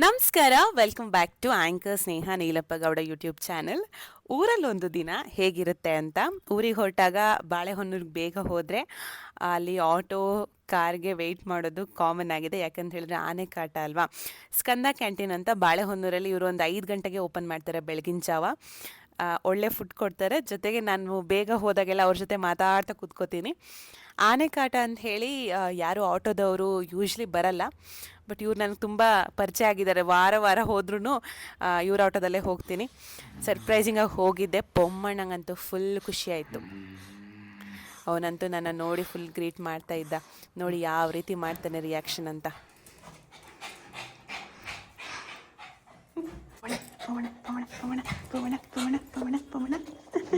ನಮಸ್ಕಾರ, welcome back to anchor Sneha Neelappa Gowda YouTube channel. ಊರಲ್ಲೊಂದು ದಿನ ಹೇಗಿರುತ್ತೆ ಅಂತ. ಊರಿಗೆ ಹೊರಟಾಗ ಬಾಳೆಹೊನ್ನೂರಿಗೆ ಬೇಗ ಹೋದರೆ ಅಲ್ಲಿ ಆಟೋ ಕಾರ್ಗೆ ವೆಯ್ಟ್ ಮಾಡೋದು ಕಾಮನ್ ಆಗಿದೆ. ಯಾಕಂತ ಹೇಳಿದ್ರೆ ಆನೆ ಕಾಟ ಅಲ್ವಾ. ಸ್ಕಂದ ಕ್ಯಾಂಟೀನ್ ಅಂತ ಬಾಳೆಹೊನ್ನೂರಲ್ಲಿ ಇವರು ಒಂದು 5 ಗಂಟೆಗೆ ಓಪನ್ ಮಾಡ್ತಾರೆ ಬೆಳಗಿನ ಜಾವ. ಒಳ್ಳೆ ಫುಡ್ ಕೊಡ್ತಾರೆ. ಜೊತೆಗೆ ನಾನು ಬೇಗ ಹೋದಾಗೆಲ್ಲ ಅವ್ರ ಜೊತೆ ಮಾತಾಡ್ತಾ ಕೂತ್ಕೋತೀನಿ. ಆನೆ ಕಾಟ ಅಂತ ಹೇಳಿ ಯಾರು ಆಟೋದವರು ಯೂಶ್ವಲಿ ಬರಲ್ಲ. ಬಟ್ ಇವ್ರು ನನಗೆ ತುಂಬ ಪರಿಚಯ ಆಗಿದ್ದಾರೆ. ವಾರ ವಾರ ಹೋದ್ರೂ ಇವ್ರ ಆಟೋದಲ್ಲೇ ಹೋಗ್ತೀನಿ. ಸರ್ಪ್ರೈಸಿಂಗಾಗಿ ಹೋಗಿದ್ದೆ. ಪೊಮ್ಮಣ್ಣಂಗಂತೂ ಫುಲ್ ಖುಷಿ ಆಯಿತು. ಅವನಂತೂ ನನ್ನ ನೋಡಿ ಫುಲ್ ಗ್ರೀಟ್ ಮಾಡ್ತಾ ಇದ್ದ. ನೋಡಿ ಯಾವ ರೀತಿ ಮಾಡ್ತಾನೆ ರಿಯಾಕ್ಷನ್ ಅಂತ.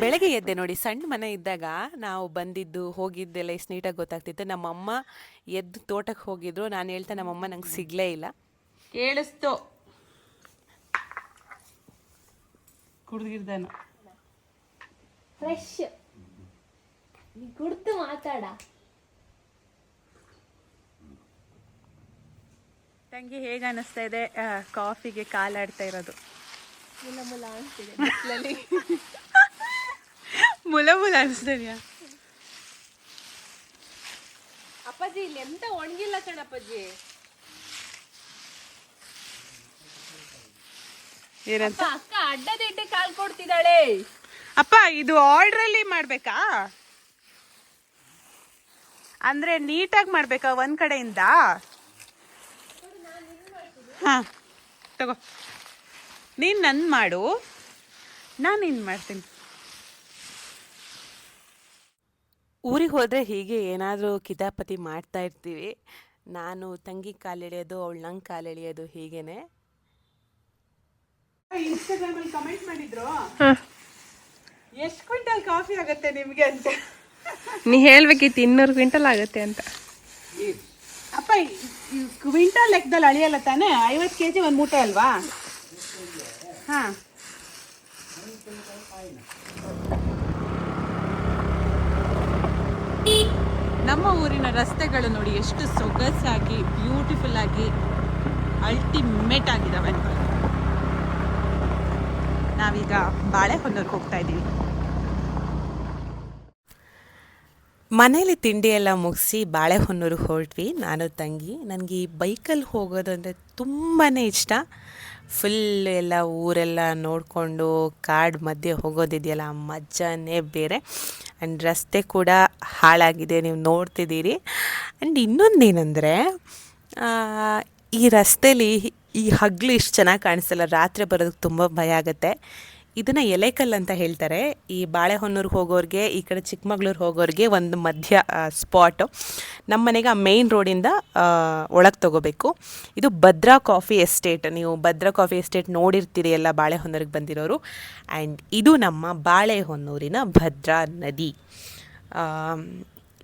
ಬೆಳಗ್ಗೆ ಎದ್ದೆ ನೋಡಿ. ಸಣ್ಣ ಮನೆ ಇದ್ದಾಗ ನಾವು ಬಂದಿದ್ದು ಹೋಗಿದ್ದೆಲ್ಲ ಎಷ್ಟು ನೀಟಾಗಿ ಗೊತ್ತಾಗ್ತಿತ್ತು. ನಮ್ಮಮ್ಮ ಎದ್ದು ತೋಟಕ್ಕೆ ಹೋಗಿದ್ರು. ನಾನು ಹೇಳ್ತಾ ನಮ್ಮಮ್ಮ ನಂಗೆ ಸಿಗಲೇ ಇಲ್ಲ. ಕೇಳಿಸ್ತು ಕುಡ್ದಿರ್ದಾನು ಫ್ರೆಶ್ ನೀ ಕುಡ್ದು ಮಾತಾಡ. ತಂಗಿ ಹೇಗೆ ಅನ್ನಿಸ್ತಾ ಇದೆ ಕಾಫಿಗೆ ಕಾಲಾಡ್ತಾ ಇರೋದು? ಮುಲ ಮುಲ ಅನ್ಸ್ತಿದೆ ಬಿಸ್ಲಲ್ಲಿ. ಮುಲ ಮುಲ ಅನಿಸ್ತಿದ್ಯಾ? ಅಪ್ಪಾಜಿ ಇಲ್ಲಿ ಎಂತ ಒಣಗಿಲ್ಲ ಕಣಪ್ಪಾಜಿ. ಏನಂತ? ಅಕ್ಕ ಅಡ್ಡದಿಡ್ಡೆ ಕಾಲ್ ಕೊಡ್ತಿದ್ದಾಳೆ. ಅಪ್ಪ ಇದು ಆರ್ಡ್ರಲ್ಲಿ ಮಾಡ್ಬೇಕಾ? ಅಂದ್ರೆ ನೀಟಾಗಿ ಮಾಡ್ಬೇಕಾ ಒಂದ್ ಕಡೆಯಿಂದ? ಹಾ ತಗೋ, ನೀನ್ ನನ್ ಮಾಡು, ನಾನು ಇನ್ ಮಾಡ್ತೀನಿ. ಊರಿಗೆ ಹೋದರೆ ಹೀಗೆ ಏನಾದರೂ ಕಿತಾಪತಿ ಮಾಡ್ತಾ ಇರ್ತೀವಿ. ನಾನು ತಂಗಿ ಕಾಲೆಳೆಯೋದು, ಅವಳು ನಂಗೆ ಕಾಲೆಳೆಯೋದು ಹೀಗೇನೆ. ಇನ್ಸ್ಟಾಗ್ರಾಮಲ್ಲಿ ಕಮೆಂಟ್ ಮಾಡಿದ್ರು, ಎಷ್ಟು ಕ್ವಿಂಟಲ್ ಕಾಫಿ ಆಗುತ್ತೆ ನಿಮಗೆ ಅಂತ. ನೀ ಹೇಳ್ಬೇಕಿತ್ತು 200 ಕ್ವಿಂಟಲ್ ಆಗುತ್ತೆ ಅಂತ. ಅಪ್ಪ ಕ್ವಿಂಟಲ್ ಲೆಕ್ಕದಲ್ಲಿ ಅಳಿಯಲ್ಲ ತಾನೆ? 50 kg ಒಂದು ಮೂಟೆ ಅಲ್ವಾ? ಹಾಂ, ನಮ್ಮ ಊರಿನ ರಸ್ತೆಗಳು ನೋಡಿ ಎಷ್ಟು ಸೊಗಸಾಗಿ ಬ್ಯೂಟಿಫುಲ್ ಆಗಿ ಅಲ್ಟಿಮೇಟ್ ಆಗಿದ್ದಾವೆ. ನಾವೀಗ ಬಾಳೆಹೊನ್ನೂರಿಗೆ ಹೋಗ್ತಾ ಇದ್ದೀವಿ. ಮನೇಲಿ ತಿಂಡಿ ಎಲ್ಲ ಮುಗಿಸಿ ಬಾಳೆಹೊನ್ನೂರಿಗೆ ಹೊರಟ್ವಿ ನಾನು ತಂಗಿ. ನನಗೆ ಈ ಬೈಕಲ್ಲಿ ಹೋಗೋದು ಅಂದರೆ ತುಂಬಾ ಇಷ್ಟ. ಫುಲ್ ಎಲ್ಲ ಊರೆಲ್ಲ ನೋಡಿಕೊಂಡು ಕಾಡು ಮಧ್ಯೆ ಹೋಗೋದಿದೆಯಲ್ಲ, ಆ ಮಜಾನೇ ಬೇರೆ. ಆ್ಯಂಡ್ ರಸ್ತೆ ಕೂಡ ಹಾಳಾಗಿದೆ, ನೀವು ನೋಡ್ತಿದ್ದೀರಿ. ಆ್ಯಂಡ್ ಇನ್ನೊಂದೇನೆಂದರೆ ಈ ರಸ್ತೆಲಿ ಈ ಹಗಲು ಇಷ್ಟು ಚೆನ್ನಾಗಿ ಕಾಣಿಸ್ತಲ್ಲ, ರಾತ್ರಿ ಬರೋದಕ್ಕೆ ತುಂಬ ಭಯ ಆಗುತ್ತೆ. ಇದನ್ನು ಎಲೆಕಲ್ ಅಂತ ಹೇಳ್ತಾರೆ. ಈ ಬಾಳೆಹೊನ್ನೂರಿಗೆ ಹೋಗೋರಿಗೆ, ಈ ಕಡೆ ಚಿಕ್ಕಮಗಳೂರು ಹೋಗೋರಿಗೆ ಒಂದು ಮಧ್ಯ ಸ್ಪಾಟು. ನಮ್ಮ ಮನೆಗೆ ಆ ಮೇಯ್ನ್ ರೋಡಿಂದ ಒಳಗೆ ತೊಗೋಬೇಕು. ಇದು ಭದ್ರಾ ಕಾಫಿ ಎಸ್ಟೇಟ್. ನೀವು ಭದ್ರಾ ಕಾಫಿ ಎಸ್ಟೇಟ್ ನೋಡಿರ್ತೀರಿ ಎಲ್ಲ ಬಾಳೆಹೊನ್ನೂರಿಗೆ ಬಂದಿರೋರು. ಆ್ಯಂಡ್ ಇದು ನಮ್ಮ ಬಾಳೆಹೊನ್ನೂರಿನ ಭದ್ರಾ ನದಿ.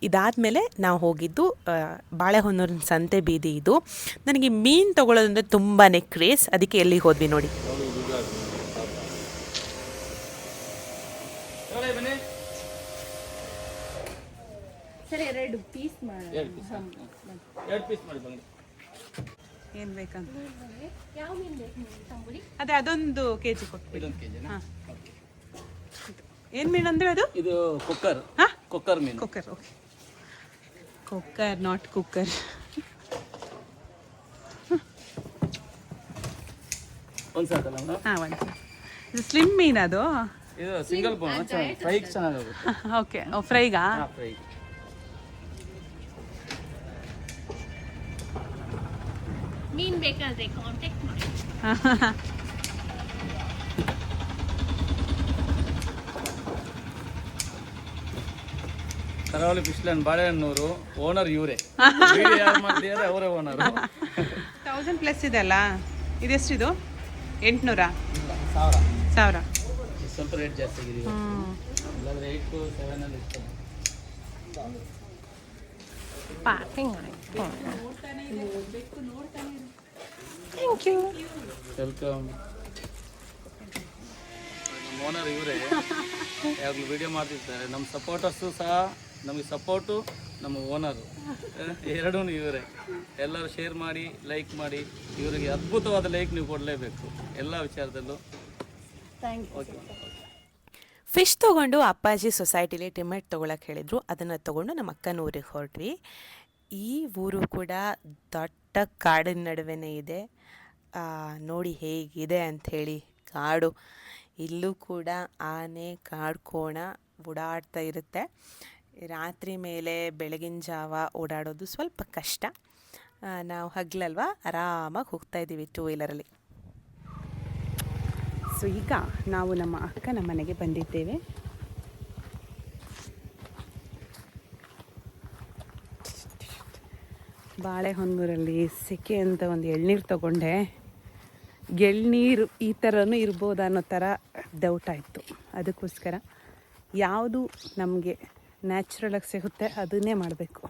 ಇದಾದಮೇಲೆ ನಾವು ಹೋಗಿದ್ದು ಬಾಳೆಹೊನ್ನೂರಿನ ಸಂತೆ ಬೀದಿ. ಇದು ನನಗೆ ಮೀನು ತೊಗೊಳ್ಳೋದಂದರೆ ತುಂಬಾ ಕ್ರೇಸ್. ಅದಕ್ಕೆ ಎಲ್ಲಿಗೆ ಹೋದ್ವಿ ನೋಡಿ. ಸರಿ, 2 ಪೀಸ್ ಮಾಡಿ. ಏನು ಬೇಕಂತ? ಯಾವ ಮೀನು ಬೇಕು ತಂಬುಳಿ? ಅದೇ ಅದೊಂದು ಕೆಜಿ ಕೊಟ್ಟು. ಹಾಂ, ಏನು ಮೀನು ಅಂದರೆ ಅದು? ಇದು ಕುಕ್ಕರ್. ಹಾಂ, ಕುಕ್ಕರ್ ಮೀನು. Cooker. Okay, cooker not cooker. ಒಂದು ಸಾಕಲ್ಲ ಮೇಡಮ್? ಹಾಂ, ಒಂದು. ಇದು ಸ್ಲಿಮ್ ಮೀನು ಅದು? ಇದು ಸಿಂಗಲ್ ಬೋನ್ ಫ್ರೈಗೆ ಚೆನ್ನಾಗುತ್ತೆ. ಓಕೆ, ಫ್ರೈಗಾ? ಫ್ರೈ. ಮೀನ್ ಬೇಕಾದ್ರೆ ಕಾಂಟ್ಯಾಕ್ಟ್ ಮಾಡಿ. ಕರಾವಳಿ ಫಿಶ್ ಲ್ಯಾಂಡ್ ಬಾಳೆಹೊನ್ನೂರು ಓನರ್ ಇವರೇ. ಯಾರು ಮಾಡ್ತಿದ್ದಾರೆ ಅವರೇ ಓನರು. 1000+ ಇದೆ ಅಲ್ಲ? ಇದೆಷ್ಟಿದು? 800? 1000. ಸ್ವಲ್ಪ ರೇಟ್ ಜಾಸ್ತಿ ಆಗಿದೆ. ಇಲ್ಲಾಂದ್ರೆ 8 to 7 ಅಲ್ಲಿ ಇರ್ತದೆ. Thank you. ವೆಲ್ಕಮ್. ನಮ್ಮ ಓನರ್ ಇವರೇ ಯಾವಾಗಲೂ ವಿಡಿಯೋ ಮಾಡ್ತಿರ್ತಾರೆ. ನಮ್ಮ ಸಪೋರ್ಟರ್ಸು ಸಹ ನಮಗೆ ಸಪೋರ್ಟು ನಮ್ಮ ಓನರು ಎರಡೂ ಇವರೇ. ಎಲ್ಲರೂ ಶೇರ್ ಮಾಡಿ, ಲೈಕ್ ಮಾಡಿ. ಇವರಿಗೆ ಅದ್ಭುತವಾದ ಲೈಕ್ ನೀವು ಕೊಡಲೇಬೇಕು ಎಲ್ಲ ವಿಚಾರದಲ್ಲೂ. ಓಕೆ. ಫಿಶ್ ತೊಗೊಂಡು ಅಪ್ಪಾಜಿ ಸೊಸೈಟಿಲಿ ಟಿಮೆಟ್ ತೊಗೊಳಕ್ಕೆ ಹೇಳಿದರು. ಅದನ್ನು ತೊಗೊಂಡು ನಮ್ಮ ಅಕ್ಕನ ಊರಿಗೆ ಹೊರಟ್ವಿ. ಈ ಊರು ಕೂಡ ದೊಡ್ಡ ಕಾಡಿನ ನಡುವೆನೇ ಇದೆ. ನೋಡಿ ಹೇಗಿದೆ ಅಂಥೇಳಿ ಕಾಡು. ಇಲ್ಲೂ ಕೂಡ ಆನೆ, ಕಾಡ್ಕೋಣ ಓಡಾಡ್ತಾ ಇರುತ್ತೆ. ರಾತ್ರಿ ಮೇಲೆ ಬೆಳಗಿನ ಜಾವ ಓಡಾಡೋದು ಸ್ವಲ್ಪ ಕಷ್ಟ. ನಾವು ಹಗಲಲ್ವ ಆರಾಮಾಗಿ ಹೋಗ್ತಾಯಿದ್ದೀವಿ 2 ವೀಲರಲ್ಲಿ. ಸೊ ಈಗ ನಾವು ನಮ್ಮ ಅಕ್ಕನ ಮನೆಗೆ ಬಂದಿದ್ದೇವೆ. ಬಾಳೆಹೊನ್ನೂರಲ್ಲಿ ಸೆಕೆ ಅಂತ ಒಂದು ಎಳ್ನೀರು ತೊಗೊಂಡೆ. ಎಳ್ನೀರು ಈ ಥರನೂ ಇರ್ಬೋದು ಅನ್ನೋ ಥರ ಡೌಟ್ ಆಯಿತು. ಅದಕ್ಕೋಸ್ಕರ ಯಾವುದು ನಮಗೆ ನ್ಯಾಚುರಲಾಗಿ ಸಿಗುತ್ತೆ ಅದನ್ನೇ ಮಾಡಬೇಕು.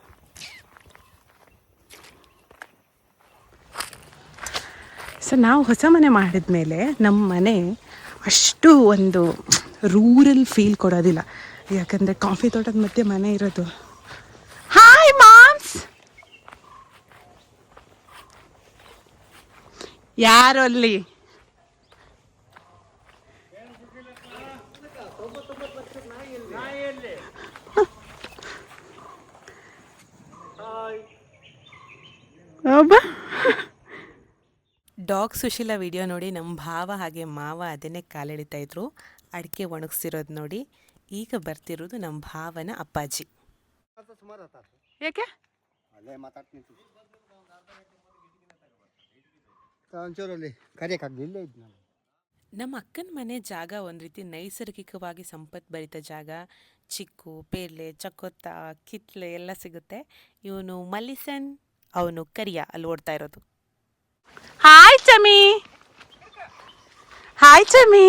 ಸೊ ನಾವು ಹೊಸ ಮನೆ ಮಾಡಿದ ಮೇಲೆ ನಮ್ಮ ಮನೆ ಅಷ್ಟು ಒಂದು ರೂರಲ್ ಫೀಲ್ ಕೊಡೋದಿಲ್ಲ. ಯಾಕಂದರೆ ಕಾಫಿ ತೋಟದ ಮಧ್ಯೆ ಮನೆ ಇರೋದು. ಹಾಯ್ ಮಾಮ್ಸ್, ಯಾರು ಅಲ್ಲಿ? ಡಾಗ್ ಸುಶೀಲ ವಿಡಿಯೋ ನೋಡಿ ನಮ್ಮ ಭಾವ ಹಾಗೆ ಮಾವ ಅದನ್ನೇ ಕಾಲೆಳಿತಾಯಿದ್ರು. ಅಡಿಕೆ ಒಣಗಿಸಿರೋದು ನೋಡಿ. ಈಗ ಬರ್ತಿರೋದು ನಮ್ಮ ಭಾವನ ಅಪ್ಪಾಜಿ. ಯಾಕೆ ಒಂಚೂರಲ್ಲಿ ಕರೆಯಕ್ಕಾಗಲಿಲ್ಲ ಇದು ನಾನು. ನಮ್ಮ ಅಕ್ಕನ ಮನೆ ಜಾಗ ಒಂದು ರೀತಿ ನೈಸರ್ಗಿಕವಾಗಿ ಸಂಪತ್ಭರಿತ ಜಾಗ. ಚಿಕ್ಕು, ಪೇರ್ಲೆ, ಚಕ್ಕೊತ್ತ, ಕಿತ್ಲೆ ಎಲ್ಲ ಸಿಗುತ್ತೆ. ಇವನು ಮಲ್ಲಿಸನ್, ಅವನು ಕರಿಯ ಅಲ್ಲಿ ಓಡ್ತಾ ಇರೋದು. Hi Chami, hi Chami.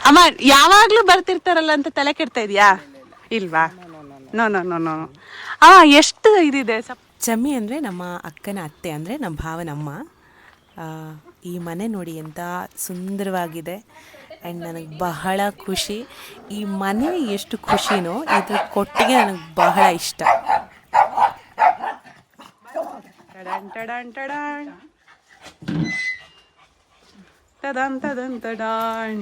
ಅಮ್ಮ ಯಾವಾಗ್ಲೂ ಬರ್ತಿರ್ತಾರಲ್ಲ ಅಂತ ತಲೆ ಕೆಡ್ತಾ ಇದೆಯಾ? ಇಲ್ವಾ? No no no no. ಎಷ್ಟು ಇದಿದೆ. ಚಮ್ಮಿ ಅಂದರೆ ನಮ್ಮ ಅಕ್ಕನ ಅತ್ತೆ, ಅಂದರೆ ನಮ್ಮ ಭಾವನಮ್ಮ. ಈ ಮನೆ ನೋಡಿ ಎಂಥ ಸುಂದರವಾಗಿದೆ. ಆ್ಯಂಡ್ ನನಗೆ ಬಹಳ ಖುಷಿ. ಈ ಮನೆ ಎಷ್ಟು ಖುಷಿನೋ ಇದ್ರ ಕೊಟ್ಟಿಗೆ ನನಗೆ ಬಹಳ ಇಷ್ಟ. ಟಡನ್ ಟಡನ್ ಟಡನ್ ಟಡನ್ ಟಡನ್ ಟಡನ್.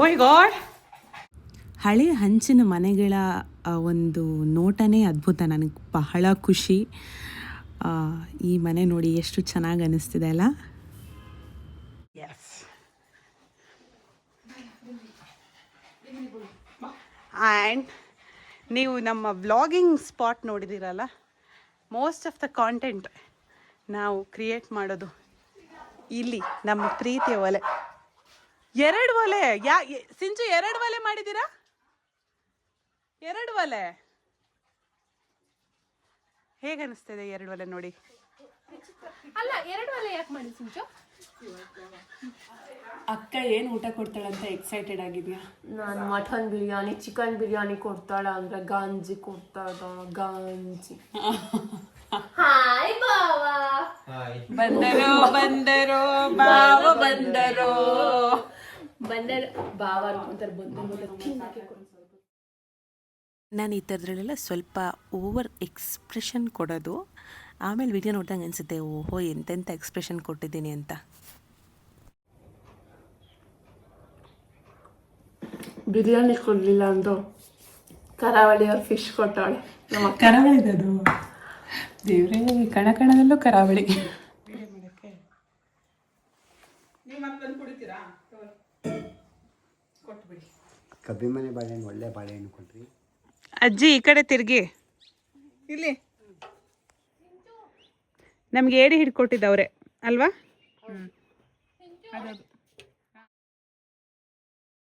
ಓಯ್ ಗಾಡ್. ಹಳೆಯ ಹಂಚಿನ ಮನೆಗಳ ಒಂದು ನೋಟನೇ ಅದ್ಭುತ. ನನಗೆ ಬಹಳ ಖುಷಿ. ಈ ಮನೆ ನೋಡಿ ಎಷ್ಟು ಚೆನ್ನಾಗಿ ಅನ್ನಿಸ್ತಿದೆ ಅಲ್ಲ. ಎಸ್. ಆ್ಯಂಡ್ ನೀವು ನಮ್ಮ ವ್ಲಾಗಿಂಗ್ ಸ್ಪಾಟ್ ನೋಡಿದ್ದೀರಲ್ಲ, ಮೋಸ್ಟ್ ಆಫ್ ದ ಕಾಂಟೆಂಟ್ ನಾವು ಕ್ರಿಯೇಟ್ ಮಾಡೋದು ಇಲ್ಲಿ ನಮ್ಮ ಪ್ರೀತಿಯ ಒಲೆ. 2 ಒಲೆ. ಸಿಂಚು 2 ಒಲೆ ಮಾಡಿದ್ದೀರಾ? 2 ಒಲೆ ಹೇಗೆ ಅನಿಸ್ತಿದೆ? 2 ಒಲೆ ನೋಡಿ. ಅಲ್ಲ 2 ಒಲೆ ಯಾಕೆ ಮಾಡಿ ಸಿಂಚು? ಅಕ್ಕ ಏನು ಊಟ ಕೊಡ್ತಾಳಂತ ಎಕ್ಸೈಟೆಡ್ ಆಗಿದ್ಯಾ? ನಾನು ಮಟನ್ ಬಿರಿಯಾನಿ, ಚಿಕನ್ ಬಿರಿಯಾನಿ ಕೊಡ್ತಾಳ ಅಂದ್ರೆ ಗಾಂಜಿ ಕೊಡ್ತಾಳ. ಗಾಂಜಿ. ಹಾಯ್ ಬಾವಾ. ಬಂದರೋ ಬಂದರೋ ಬಾವ ಬಂದರೋ. ಬಂದರ ಬಾವ ಅಂತಾರೆ. ಬಂದರು ನಾನು ಈ ಥರದ್ರಲ್ಲೆಲ್ಲ ಸ್ವಲ್ಪ ಓವರ್ ಎಕ್ಸ್ಪ್ರೆಷನ್ ಕೊಡೋದು. ಆಮೇಲೆ ವಿಡಿಯೋ ನೋಡಿದಂಗೆ ಅನಿಸುತ್ತೆ, ಓಹೋ ಎಂತೆಂಥ ಎಕ್ಸ್ಪ್ರೆಷನ್ ಕೊಟ್ಟಿದ್ದೀನಿ ಅಂತ. ಬಿರಿಯಾನಿ ಕೊಡಲಿಲ್ಲ ಅಂದು ಕರಾವಳಿಯವ್ರು ಫಿಶ್ ಕೊಟ್ಟಾಳೆ. ಕರಾವಳಿದದು ದೇವ್ರೇ, ಕಣಕಣದಲ್ಲೂ ಕರಾವಳಿ. ಕಬ್ಬಿ ಮನೆ ಬಾಳೆಹಣ್ಣು ಒಳ್ಳೆ ಬಾಳೆಹಣ್ಣು ಕೊಟ್ರಿ. ಅಜ್ಜಿ ಈ ಕಡೆ ತಿರ್ಗಿ. ಇಲ್ಲಿ ನಮ್ಗೆ ಏಡಿ ಹಿಡ್ಕೊಟ್ಟಿದ್ದವ್ರೆ ಅಲ್ವಾ?